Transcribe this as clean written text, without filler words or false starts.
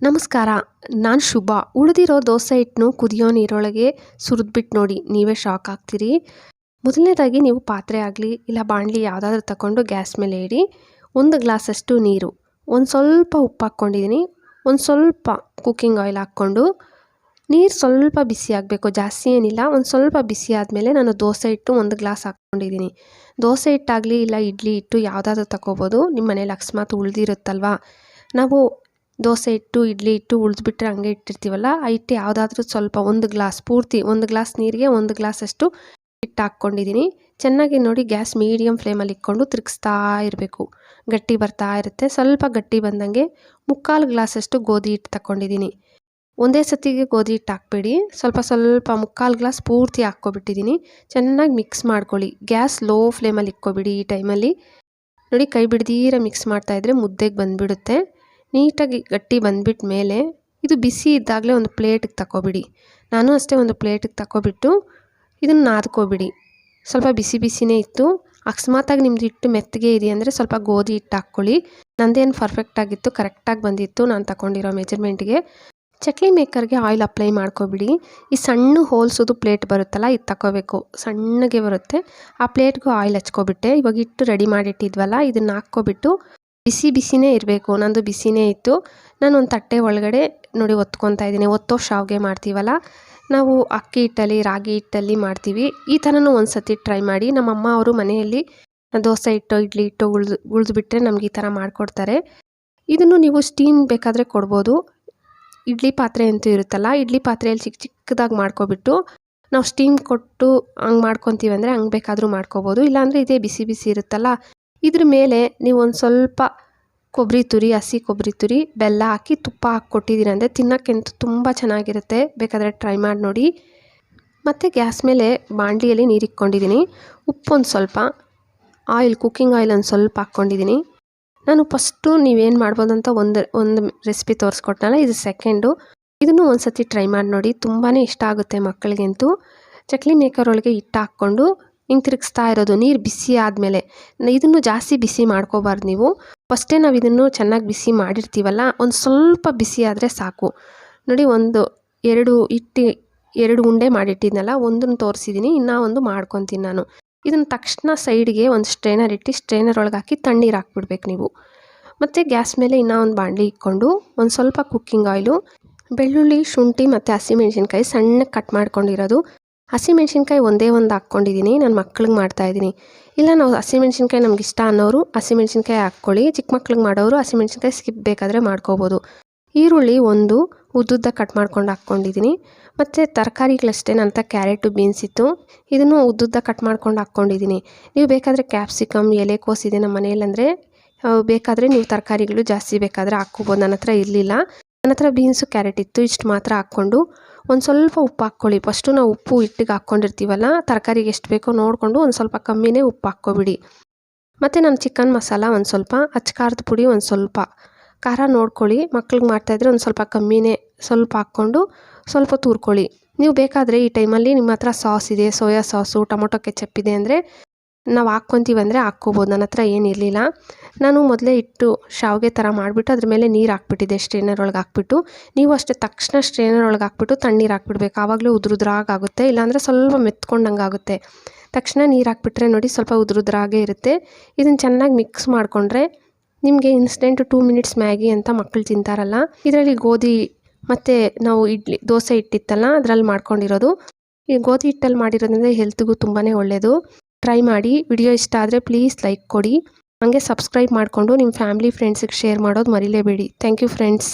ನಮಸ್ಕಾರ, ನಾನು ಶುಭ. ಉಳಿದಿರೋ ದೋಸೆ ಹಿಟ್ಟನ್ನು ಕುದಿಯೋ ನೀರೊಳಗೆ ಸುರಿದ್ಬಿಟ್ಟು ನೋಡಿ, ನೀವೇ ಶಾಕ್ ಆಗ್ತೀರಿ. ಮೊದಲನೇದಾಗಿ ನೀವು ಪಾತ್ರೆ ಆಗಲಿ ಇಲ್ಲ ಬಾಣಲಿ ಯಾವುದಾದ್ರೂ ತಗೊಂಡು ಗ್ಯಾಸ್ ಮೇಲೆ ಇಡಿ. 1 ಗ್ಲಾಸಷ್ಟು ನೀರು, ಒಂದು ಸ್ವಲ್ಪ ಉಪ್ಪು ಹಾಕ್ಕೊಂಡಿದ್ದೀನಿ, ಒಂದು ಸ್ವಲ್ಪ ಕುಕ್ಕಿಂಗ್ ಆಯಿಲ್ ಹಾಕ್ಕೊಂಡು ನೀರು ಸ್ವಲ್ಪ ಬಿಸಿ ಆಗಬೇಕು, ಜಾಸ್ತಿ ಏನಿಲ್ಲ. ಒಂದು ಸ್ವಲ್ಪ ಬಿಸಿ ಆದಮೇಲೆ ನಾನು ದೋಸೆ ಹಿಟ್ಟು 1 ಗ್ಲಾಸ್ ಹಾಕ್ಕೊಂಡಿದ್ದೀನಿ. ದೋಸೆ ಹಿಟ್ಟಾಗಲಿ ಇಲ್ಲ ಇಡ್ಲಿ ಹಿಟ್ಟು ಯಾವುದಾದ್ರೂ ತಗೋಬೋದು. ನಿಮ್ಮ ಮನೇಲಿ ಅಕಸ್ಮಾತ್ ಉಳಿದಿರುತ್ತಲ್ವ, ನಾವು ದೋಸೆ ಹಿಟ್ಟು ಇಡ್ಲಿ ಹಿಟ್ಟು ಉಳಿದ್ಬಿಟ್ರೆ ಹಂಗೆ ಇಟ್ಟಿರ್ತೀವಲ್ಲ, ಆ ಹಿಟ್ಟು ಯಾವುದಾದ್ರೂ ಸ್ವಲ್ಪ 1 ಗ್ಲಾಸ್ ಪೂರ್ತಿ 1 ಗ್ಲಾಸ್ ನೀರಿಗೆ 1 ಗ್ಲಾಸಷ್ಟು ಹಿಟ್ಟು ಹಾಕ್ಕೊಂಡಿದ್ದೀನಿ. ಚೆನ್ನಾಗಿ ನೋಡಿ, ಗ್ಯಾಸ್ ಮೀಡಿಯಮ್ ಫ್ಲೇಮಲ್ಲಿ ಇಟ್ಕೊಂಡು ತಿರುಗಿಸ್ತಾ ಇರಬೇಕು. ಗಟ್ಟಿ ಬರ್ತಾ ಇರುತ್ತೆ. ಸ್ವಲ್ಪ ಗಟ್ಟಿ ಬಂದಂಗೆ 3/4 ಗ್ಲಾಸಷ್ಟು ಗೋಧಿ ಹಿಟ್ಟು ತಗೊಂಡಿದ್ದೀನಿ. ಒಂದೇ ಸತಿಗೆ ಗೋಧಿ ಹಿಟ್ಟು ಹಾಕ್ಬೇಡಿ, ಸ್ವಲ್ಪ 3/4 ಗ್ಲಾಸ್ ಪೂರ್ತಿ ಹಾಕ್ಕೊಬಿಟ್ಟಿದ್ದೀನಿ. ಚೆನ್ನಾಗಿ ಮಿಕ್ಸ್ ಮಾಡ್ಕೊಳ್ಳಿ. ಗ್ಯಾಸ್ ಲೋ ಫ್ಲೇಮಲ್ಲಿ ಇಟ್ಕೊಬಿಡಿ. ಈ ಟೈಮಲ್ಲಿ ನೋಡಿ, ಕೈ ಬಿಡ್ದೀರ ಮಿಕ್ಸ್ ಮಾಡ್ತಾಯಿದ್ರೆ ಮುದ್ದೆಗೆ ಬಂದುಬಿಡುತ್ತೆ. ನೀಟಾಗಿ ಗಟ್ಟಿ ಬಂದ್ಬಿಟ್ಟ ಮೇಲೆ ಇದು ಬಿಸಿ ಇದ್ದಾಗಲೇ ಒಂದು ಪ್ಲೇಟಿಗೆ ತಗೊಬಿಡಿ. ನಾನು ಅಷ್ಟೇ ಒಂದು ಪ್ಲೇಟಿಗೆ ತಗೊಬಿಟ್ಟು ಇದನ್ನು ನಾದ್ಕೊಬಿಡಿ. ಸ್ವಲ್ಪ ಬಿಸಿ ಬಿಸಿನೇ ಇತ್ತು. ಅಕಸ್ಮಾತಾಗಿ ನಿಮ್ಮದು ಹಿಟ್ಟು ಮೆತ್ತಗೆ ಇದೆ ಅಂದರೆ ಸ್ವಲ್ಪ ಗೋಧಿ ಹಿಟ್ಟು ಹಾಕ್ಕೊಳ್ಳಿ. ನಂದೇನು ಪರ್ಫೆಕ್ಟಾಗಿತ್ತು, ಕರೆಕ್ಟಾಗಿ ಬಂದಿತ್ತು ನಾನು ತಗೊಂಡಿರೋ ಮೆಜರ್ಮೆಂಟ್ಗೆ. ಚಕ್ಲಿ ಮೇಕರ್ಗೆ ಆಯಿಲ್ ಅಪ್ಲೈ ಮಾಡ್ಕೊಬಿಡಿ. ಈ ಸಣ್ಣ ಹೋಲ್ಸೋದು ಪ್ಲೇಟ್ ಬರುತ್ತಲ್ಲ, ಇದು ತಗೋಬೇಕು, ಸಣ್ಣಗೆ ಬರುತ್ತೆ. ಆ ಪ್ಲೇಟ್ಗೂ ಆಯಿಲ್ ಹಚ್ಕೊಬಿಟ್ಟೆ. ಇವಾಗ ಹಿಟ್ಟು ರೆಡಿ ಮಾಡಿಟ್ಟಿದ್ವಲ್ಲ, ಇದನ್ನು ಹಾಕ್ಕೊಬಿಟ್ಟು ಬಿಸಿ ಬಿಸಿನೇ ಇರಬೇಕು. ನಂದು ಬಿಸಿನೇ ಇತ್ತು. ನಾನು ಒಂದು ತಟ್ಟೆ ಒಳಗಡೆ ನೋಡಿ ಒತ್ಕೊತಾ ಇದ್ದೀನಿ. ಒತ್ತೋ ಶಾವಿಗೆ ಮಾಡ್ತೀವಲ್ಲ ನಾವು, ಅಕ್ಕಿ ಹಿಟ್ಟಲ್ಲಿ ರಾಗಿ ಹಿಟ್ಟಲ್ಲಿ ಮಾಡ್ತೀವಿ. ಈ ಥರನೂ ಒಂದು ಸತಿ ಟ್ರೈ ಮಾಡಿ. ನಮ್ಮಮ್ಮ ಅವರು ಮನೆಯಲ್ಲಿ ದೋಸೆ ಹಿಟ್ಟು ಇಡ್ಲಿ ಹಿಟ್ಟು ಉಳಿದ್ಬಿಟ್ರೆ ನಮ್ಗೆ ಈ ಥರ ಮಾಡಿಕೊಡ್ತಾರೆ. ಇದನ್ನು ನೀವು ಸ್ಟೀಮ್ ಬೇಕಾದರೆ ಕೊಡ್ಬೋದು. ಇಡ್ಲಿ ಪಾತ್ರೆ ಅಂತೂ ಇರುತ್ತಲ್ಲ, ಇಡ್ಲಿ ಪಾತ್ರೆಯಲ್ಲಿ ಚಿಕ್ಕ ಚಿಕ್ಕದಾಗಿ ಮಾಡ್ಕೊಬಿಟ್ಟು ನಾವು ಸ್ಟೀಮ್ ಕೊಟ್ಟು ಹಂಗೆ ಮಾಡ್ಕೊತೀವಿ ಅಂದರೆ ಹಂಗೆ ಬೇಕಾದರೂ ಮಾಡ್ಕೊಬೋದು. ಇಲ್ಲಾಂದರೆ ಇದೇ ಬಿಸಿ ಬಿಸಿ ಇರುತ್ತಲ್ಲ, ಇದ್ರ ಮೇಲೆ ನೀವು ಒಂದು ಸ್ವಲ್ಪ ಕೊಬ್ಬರಿ ತುರಿ, ಹಸಿ ಕೊಬ್ಬರಿ ತುರಿ, ಬೆಲ್ಲ ಹಾಕಿ ತುಪ್ಪ ಹಾಕ್ಕೊಟ್ಟಿದ್ದೀರ ಅಂದರೆ ತಿನ್ನೋಕ್ಕಂತೂ ತುಂಬ ಚೆನ್ನಾಗಿರುತ್ತೆ. ಬೇಕಾದರೆ ಟ್ರೈ ಮಾಡಿ ನೋಡಿ. ಮತ್ತು ಗ್ಯಾಸ್ ಮೇಲೆ ಬಾಣಲಿಯಲ್ಲಿ ನೀರು ಇಟ್ಕೊಂಡಿದ್ದೀನಿ. ಉಪ್ಪು ಒಂದು ಸ್ವಲ್ಪ, ಆಯಿಲ್ ಕುಕ್ಕಿಂಗ್ ಆಯಿಲ್ ಒಂದು ಸ್ವಲ್ಪ ಹಾಕ್ಕೊಂಡಿದ್ದೀನಿ. ನಾನು ಫಸ್ಟು ನೀವೇನು ಮಾಡ್ಬೋದು ಅಂತ ಒಂದು ರೆಸಿಪಿ ತೋರಿಸ್ಕೊಟ್ನಲ್ಲ, ಇದು ಸೆಕೆಂಡು. ಇದನ್ನು ಒಂದು ಸತಿ ಟ್ರೈ ಮಾಡಿ ನೋಡಿ, ತುಂಬಾ ಇಷ್ಟ ಆಗುತ್ತೆ ಮಕ್ಕಳಿಗಂತೂ. ಚಕ್ಲಿ ಮೇಕರ್ ಒಳಗೆ ಹಿಟ್ಟು ಹಾಕ್ಕೊಂಡು ಹಿಂಗೆ ತಿರುಗಿಸ್ತಾ ಇರೋದು. ನೀರು ಬಿಸಿ ಆದಮೇಲೆ ಇದನ್ನು ಜಾಸ್ತಿ ಬಿಸಿ ಮಾಡ್ಕೋಬಾರ್ದು ನೀವು. ಫಸ್ಟೇ ನಾವು ಇದನ್ನು ಚೆನ್ನಾಗಿ ಬಿಸಿ ಮಾಡಿರ್ತೀವಲ್ಲ, ಒಂದು ಸ್ವಲ್ಪ ಬಿಸಿ ಆದರೆ ಸಾಕು. ನೋಡಿ, ಎರಡು ಉಂಡೆ ಮಾಡಿಟ್ಟಿದ್ನಲ್ಲ, ಒಂದನ್ನು ತೋರಿಸಿದ್ದೀನಿ, ಇನ್ನೂ ಒಂದು ಮಾಡ್ಕೊತೀನಿ ನಾನು. ಇದನ್ನು ತಕ್ಷಣ ಸೈಡ್ಗೆ ಒಂದು ಸ್ಟ್ರೈನರ್ ಇಟ್ಟು ಸ್ಟ್ರೈನರ್ ಒಳಗೆ ಹಾಕಿ ತಣ್ಣೀರು ಹಾಕ್ಬಿಡ್ಬೇಕು ನೀವು. ಮತ್ತು ಗ್ಯಾಸ್ ಮೇಲೆ ಇನ್ನೂ ಒಂದು ಬಾಣಲಿ ಇಟ್ಕೊಂಡು ಒಂದು ಸ್ವಲ್ಪ ಕುಕ್ಕಿಂಗ್ ಆಯಿಲು, ಬೆಳ್ಳುಳ್ಳಿ, ಶುಂಠಿ ಮತ್ತು ಹಸಿಮೆಣ್ಸಿನ್ಕಾಯಿ ಸಣ್ಣಗೆ ಕಟ್ ಮಾಡ್ಕೊಂಡಿರೋದು. ಹಸಿಮೆಣ್ಸಿನ್ಕಾಯಿ ಒಂದೇ ಒಂದು ಹಾಕ್ಕೊಂಡಿದ್ದೀನಿ, ನಾನು ಮಕ್ಳಿಗೆ ಮಾಡ್ತಾಯಿದ್ದೀನಿ. ಇಲ್ಲ, ನಾವು ಹಸಿಮೆಣ್ಸಿನ್ಕಾಯಿ ನಮ್ಗೆ ಇಷ್ಟ ಅನ್ನೋರು ಹಸಿಮೆಣ್ಸಿನ್ಕಾಯಿ ಹಾಕ್ಕೊಳ್ಳಿ. ಚಿಕ್ಕ ಮಕ್ಳಿಗೆ ಮಾಡೋರು ಹಸಿಮೆಣ್ಸಿನ್ಕಾಯಿ ಸ್ಕಿಪ್ ಬೇಕಾದರೆ ಮಾಡ್ಕೋಬೋದು. ಈರುಳ್ಳಿ ಒಂದು ಉದ್ದುದ್ದ ಕಟ್ ಮಾಡ್ಕೊಂಡು ಹಾಕ್ಕೊಂಡಿದ್ದೀನಿ. ಮತ್ತು ತರಕಾರಿಗಳಷ್ಟೇ, ನಂತರ ಕ್ಯಾರೆಟು, ಬೀನ್ಸ್ ಇತ್ತು, ಇದನ್ನು ಉದ್ದುದ್ದ ಕಟ್ ಮಾಡ್ಕೊಂಡು ಹಾಕ್ಕೊಂಡಿದ್ದೀನಿ. ನೀವು ಬೇಕಾದರೆ ಕ್ಯಾಪ್ಸಿಕಮ್, ಎಲೆಕೋಸು ಇದೆ ನಮ್ಮ ಮನೇಲಿ, ಅಂದರೆ ಬೇಕಾದರೆ ನೀವು ತರಕಾರಿಗಳು ಜಾಸ್ತಿ ಬೇಕಾದರೆ ಹಾಕ್ಕೋಬೋದು. ನನ್ನ ಹತ್ರ ಇರಲಿಲ್ಲ, ನನ್ನ ಹತ್ರ ಬೀನ್ಸು ಕ್ಯಾರೆಟ್ ಇತ್ತು. ಇಷ್ಟು ಮಾತ್ರ ಹಾಕ್ಕೊಂಡು ಒಂದು ಸ್ವಲ್ಪ ಉಪ್ಪು ಹಾಕ್ಕೊಳ್ಳಿ. ಫಸ್ಟು ನಾವು ಉಪ್ಪು ಹಿಟ್ಟಿಗೆ ಹಾಕ್ಕೊಂಡಿರ್ತೀವಲ್ಲ, ತರಕಾರಿಗೆ ಎಷ್ಟು ಬೇಕೋ ನೋಡಿಕೊಂಡು ಒಂದು ಸ್ವಲ್ಪ ಕಮ್ಮಿನೇ ಉಪ್ಪು ಹಾಕ್ಕೊಬಿಡಿ. ಮತ್ತು ನಾನು ಚಿಕನ್ ಮಸಾಲ ಒಂದು ಸ್ವಲ್ಪ, ಅಚ್ಚ ಪುಡಿ ಒಂದು ಸ್ವಲ್ಪ, ಖಾರ ನೋಡ್ಕೊಳ್ಳಿ. ಮಕ್ಳಿಗೆ ಮಾಡ್ತಾಯಿದ್ರೆ ಒಂದು ಸ್ವಲ್ಪ ಕಮ್ಮಿನೇ ಸ್ವಲ್ಪ ಹಾಕ್ಕೊಂಡು ಸ್ವಲ್ಪ ತೂರ್ಕೊಳ್ಳಿ. ನೀವು ಬೇಕಾದರೆ ಈ ಟೈಮಲ್ಲಿ ನಿಮ್ಮ ಹತ್ರ ಸಾಸ್ ಇದೆ, ಸೋಯಾ ಸಾಸು, ಟೊಮೊಟೊ ಕೆಚಪ್ ಇದೆ ಅಂದರೆ ನಾವು ಹಾಕ್ಕೊತೀವಿ ಅಂದರೆ ಹಾಕ್ಕೋಬೋದು. ನನ್ನ ಹತ್ರ ಏನಿರಲಿಲ್ಲ. ನಾನು ಮೊದಲೇ ಇಟ್ಟು ಶಾವಿಗೆ ಥರ ಮಾಡಿಬಿಟ್ಟು ಅದ್ರ ಮೇಲೆ ನೀರು ಹಾಕ್ಬಿಟ್ಟಿದ್ದೆ ಸ್ಟ್ರೈನರ್ ಒಳಗೆ ಹಾಕ್ಬಿಟ್ಟು. ನೀವು ಅಷ್ಟೇ ತಕ್ಷಣ ಸ್ಟ್ರೈನರ್ ಒಳಗೆ ಹಾಕ್ಬಿಟ್ಟು ತಣ್ಣೀರು ಹಾಕ್ಬಿಡ್ಬೇಕು. ಆವಾಗಲೇ ಉದುರುದ್ರಾಗುತ್ತೆ, ಇಲ್ಲಾಂದರೆ ಸ್ವಲ್ಪ ಮೆತ್ಕೊಂಡಂಗೆ ಆಗುತ್ತೆ. ತಕ್ಷಣ ನೀರು ಹಾಕ್ಬಿಟ್ರೆ ನೋಡಿ ಸ್ವಲ್ಪ ಉದುರುದ್ರಾಗೇ ಇರುತ್ತೆ. ಇದನ್ನು ಚೆನ್ನಾಗಿ ಮಿಕ್ಸ್ ಮಾಡಿಕೊಂಡ್ರೆ ನಿಮಗೆ ಇನ್ಸ್ಟೆಂಟ್ 2 ಮಿನಿಟ್ಸ್ ಮ್ಯಾಗಿ ಅಂತ ಮಕ್ಕಳು ತಿಂತಾರಲ್ಲ, ಇದರಲ್ಲಿ ಗೋಧಿ ಮತ್ತು ನಾವು ದೋಸೆ ಹಿಟ್ಟಿತ್ತಲ್ಲ ಅದರಲ್ಲಿ ಮಾಡ್ಕೊಂಡಿರೋದು. ಈ ಗೋಧಿ ಹಿಟ್ಟಲ್ಲಿ ಮಾಡಿರೋದ್ರಿಂದ ಹೆಲ್ತ್ಗೂ ತುಂಬಾ ಒಳ್ಳೆಯದು. ಟ್ರೈ ಮಾಡಿ. ವಿಡಿಯೋ ಇಷ್ಟ ಆದರೆ ಪ್ಲೀಸ್ ಲೈಕ್ ಕೊಡಿ. ಹಾಗೆ ಸಬ್ಸ್ಕ್ರೈಬ್ ಮಾಡಿಕೊಂಡು ನಿಮ್ಮ ಫ್ಯಾಮಿಲಿ ಫ್ರೆಂಡ್ಸಿಗೆ ಶೇರ್ ಮಾಡೋದು ಮರಿಲೇಬೇಡಿ. Thank you friends.